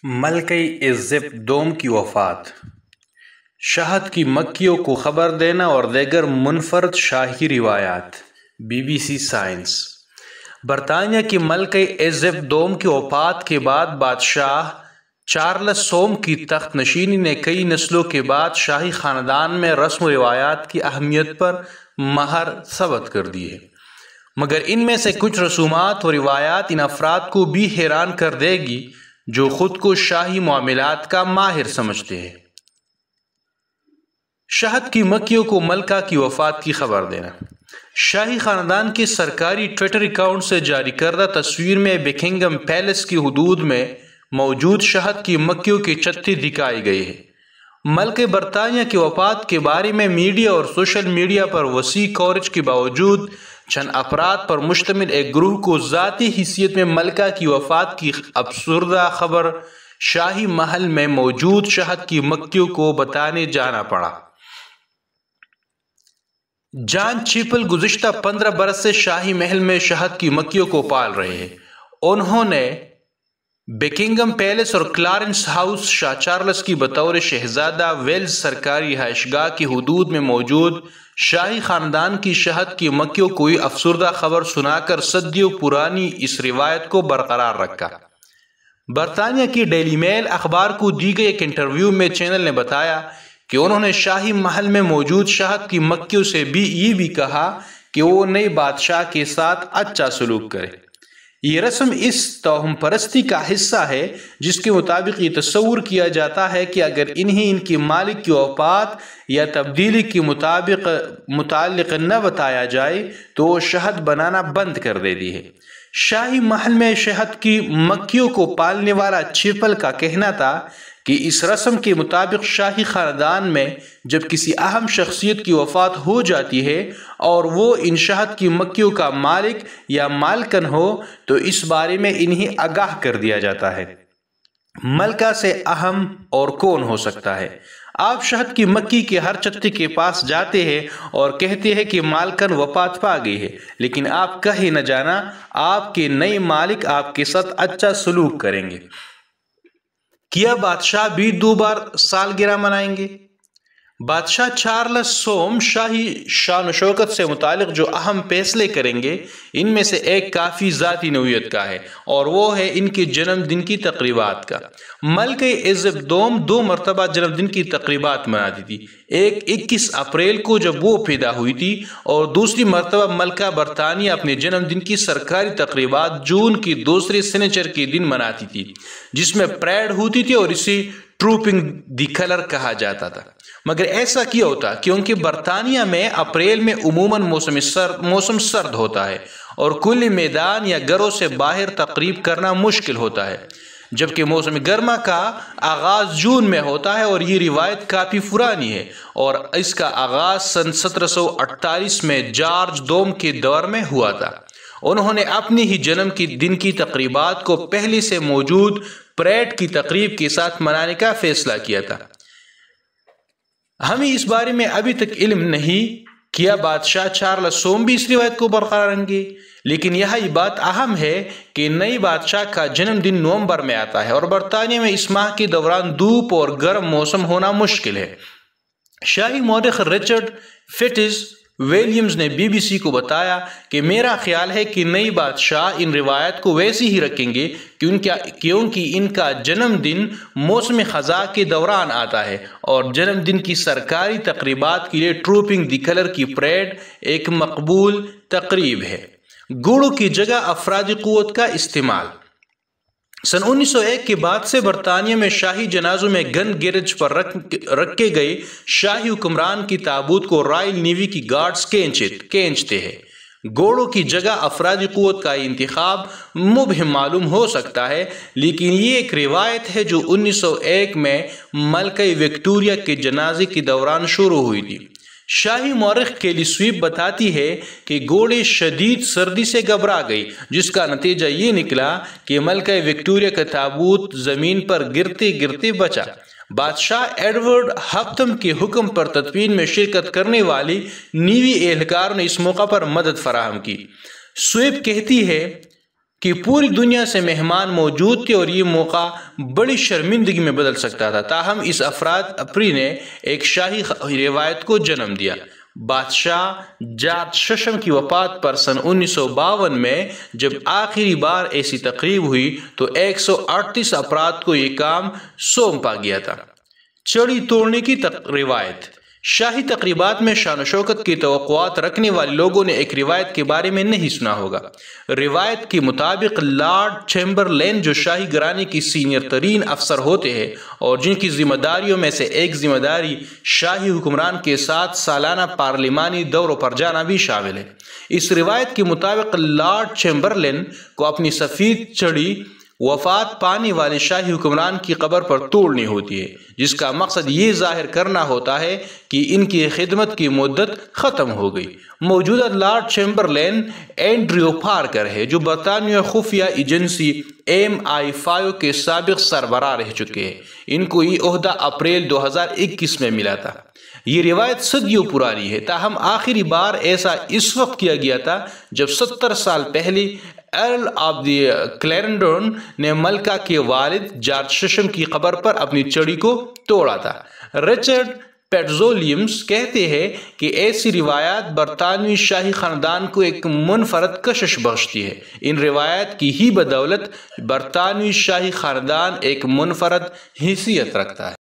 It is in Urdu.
ملکہ ایزپ دوم کی وفات، شہد کی مکھیوں کو خبر دینا اور دیگر منفرد شاہی روایات۔ BBC science. برطانیہ کی ملکہ ایزپ دوم کی وفات کے بعد بادشاہ چارلس سوم کی تخت نشینی نے کئی نسلوں کے بعد شاہی خاندان میں رسم و روایات کی اہمیت پر مہر ثبت کر دی ہے، مگر ان میں سے کچھ رسومات و روایات ان افراد کو بھی حیران کر دے گی جو خود کو شاہی معاملات کا ماہر سمجھتے ہیں۔ شہد کی مکھیوں کو ملکہ کی وفات کی خبر دینا۔ شاہی خاندان کے سرکاری ٹویٹر اکاؤنٹ سے جاری کردہ تصویر میں بکنگھم پیلس کی حدود میں موجود شہد کی مکھیوں کی چتی دکھائی گئی ہے۔ ملکہ برطانیہ کی وفات کے بارے میں میڈیا اور سوشل میڈیا پر وسیع کوریج کے باوجود چند افراد پر مشتمل ایک گروہ کو ذاتی حیثیت میں ملکہ کی وفات کی افسردہ خبر شاہی محل میں موجود شہد کی مکھیوں کو بتانے جانا پڑا۔ جان چیپل گزشتہ 15 برس سے شاہی محل میں شہد کی مکھیوں کو پال رہے ہیں۔ انہوں نے بکنگھم پیلس اور کلارنس ہاؤس شاہ چارلس کی بطور شہزادہ ویلز سرکاری رہائش گاہ کی حدود میں موجود شاہی خاندان کی شہد کی مکھیوں کو افسردہ خبر سنا کر صدیوں پرانی اس روایت کو برقرار رکھا۔ برطانیہ کی ڈیلی میل اخبار کو دی گئی ایک انٹرویو میں چینل نے بتایا کہ انہوں نے شاہی محل میں موجود شہد کی مکھیوں سے یہ بھی کہا کہ وہ نئے بادشاہ کے ساتھ اچھا سلوک کرے۔ یہ رسم اس توہم پرستی کا حصہ ہے جس کے مطابق یہ تصور کیا جاتا ہے کہ اگر انہیں ان کے مالک کی وفات یا تبدیلی کے متعلق نہ بتایا جائے تو وہ شہد بنانا بند کر دیتی ہے۔ شاہی محل میں شہد کی مکھیوں کو پالنے والا چیپل کا کہنا تھا کہ اس رسم کے مطابق شاہی خاندان میں جب کسی اہم شخصیت کی وفات ہو جاتی ہے اور وہ ان شہد کی مکھیوں کا مالک یا مالکن ہو تو اس بارے میں انہیں آگاہ کر دیا جاتا ہے۔ ملکہ سے اہم اور کون ہو سکتا ہے؟ آپ شہد کی مکھی کے ہر چتی کے پاس جاتے ہیں اور کہتے ہیں کہ مالکن وفات پا گئی ہے، لیکن آپ کہیں نہ جانا آپ کے نئے مالک آپ کے ساتھ اچھا سلوک کریں گے۔ کیا بادشاہ بھی 2 بار سالگرہ منائیں گے؟ بادشاہ چارلس سوم شاہی شان و شوکت سے متعلق جو اہم فیصلے کریں گے ان میں سے ایک کافی ذاتی نوعیت کا ہے اور وہ ہے ان کے جنم دن کی تقریبات کا۔ ملکہ ایزپ دوم 2 مرتبہ جنم دن کی تقریبات مناتی تھی، ایک 21 اپریل کو جب وہ پیدا ہوئی تھی اور دوسری مرتبہ ملکہ برطانیہ اپنے جنم دن کی سرکاری تقریبات جون کی دوسرے سنیچر کے دن مناتی تھی جس میں پریڈ ہوتی تھی اور اسے ٹروپنگ دی کلر کہا جاتا تھا۔ مگر ایسا کیا ہوتا کیونکہ برطانیہ میں اپریل میں عموماً موسم سرد ہوتا ہے اور کل میدان یا گھروں سے باہر تقریب کرنا مشکل ہوتا ہے، جبکہ موسم گرما کا آغاز جون میں ہوتا ہے اور یہ روایت کافی پرانی ہے اور اس کا آغاز سن 1748 میں جارج دوم کے دور میں ہوا تھا۔ انہوں نے اپنے ہی جنم کے دن کی تقریبات کو پہلے سے موجود پریڈ کی تقریب کے ساتھ منانے کا فیصلہ کیا تھا۔ ہمیں اس بارے میں ابھی تک علم نہیں کیا بادشاہ چارلس سوم بھی اس روایت کو برقرار رکھیں گے، لیکن یہ بات اہم ہے کہ نئی بادشاہ کا جنم دن نومبر میں آتا ہے اور برطانیہ میں اس ماہ کے دوران دھوپ اور گرم موسم ہونا مشکل ہے۔ شاہی مورخ رچرڈ فٹز ویلیمز نے BBC کو بتایا کہ میرا خیال ہے کہ نئی بادشاہ ان روایت کو ویسے ہی رکھیں گے کیونکہ ان کا جنم دن موسم خزاں کے دوران آتا ہے اور جنم دن کی سرکاری تقریبات کے لیے ٹروپنگ دی کلر کی پریڈ ایک مقبول تقریب ہے۔ گھوڑوں کی جگہ افرادی قوت کا استعمال۔ سن 1901 کے بعد سے برطانیہ میں شاہی جنازوں میں گن گیرج پر رکھے گئے شاہی حکمران کی تابوت کو رائل نیوی کی گارڈز کھینچتے ہیں۔ گھوڑوں کی جگہ افرادی قوت کا انتخاب مبہم معلوم ہو سکتا ہے، لیکن یہ ایک روایت ہے جو 1901 میں ملکہ وکٹوریہ کے جنازے کے دوران شروع ہوئی تھی۔ شاہی مورخ کیلی سویپ بتاتی ہے کہ گھوڑے شدید سردی سے گھبرا گئی جس کا نتیجہ یہ نکلا کہ ملکہ وکٹوریہ کا تابوت زمین پر گرتے گرتے بچا۔ بادشاہ ایڈورڈ ہفتم کے حکم پر تدفین میں شرکت کرنے والی نیوی اہلکاروں نے اس موقع پر مدد فراہم کی۔ سویپ کہتی ہے کہ پوری دنیا سے مہمان موجود تھے اور یہ موقع بڑی شرمندگی میں بدل سکتا تھا، تاہم اس افری نے ایک شاہی روایت کو جنم دیا۔ بادشاہ جارج ششم کی وفات پر سن 1952 میں جب آخری بار ایسی تقریب ہوئی تو 138 افراد کو یہ کام سونپا گیا تھا۔ چڑی توڑنے کی روایت۔ شاہی تقریبات میں شان و شوکت کی توقعات رکھنے والے لوگوں نے ایک روایت کے بارے میں نہیں سنا ہوگا۔ روایت کے مطابق لارڈ چیمبرلین، جو شاہی گھرانے کی سینئر ترین افسر ہوتے ہیں اور جن کی ذمہ داریوں میں سے ایک ذمہ داری شاہی حکمران کے ساتھ سالانہ پارلیمانی دوروں پر جانا بھی شامل ہے، اس روایت کے مطابق لارڈ چیمبرلین کو اپنی سفید چڑی وفات پانے والے شاہی حکمران کی قبر پر توڑنی ہوتی ہے، جس کا مقصد یہ ظاہر کرنا ہوتا ہے کہ ان کی خدمت کی مدت ختم ہو گئی۔ موجودہ لارڈ چیمبرلین اینڈریو پارکر ہے، جو برطانوی خفیہ ایجنسی MI5 کے سابق سربراہ رہ چکے ہیں۔ ان کو یہ عہدہ اپریل 2021 میں ملا تھا۔ یہ روایت صدیوں پرانی ہے، تاہم آخری بار ایسا اس وقت کیا گیا تھا جب 70 سال پہلے ارل آف دی کلیرنڈون نے ملکہ کے والد جارج ششم کی قبر پر اپنی چڑی کو توڑا تھا۔ رچرڈ پیٹزولیمز کہتے ہیں کہ ایسی روایات برطانوی شاہی خاندان کو ایک منفرد کشش بخشتی ہے۔ ان روایات کی ہی بدولت برطانوی شاہی خاندان ایک منفرد حیثیت رکھتا ہے۔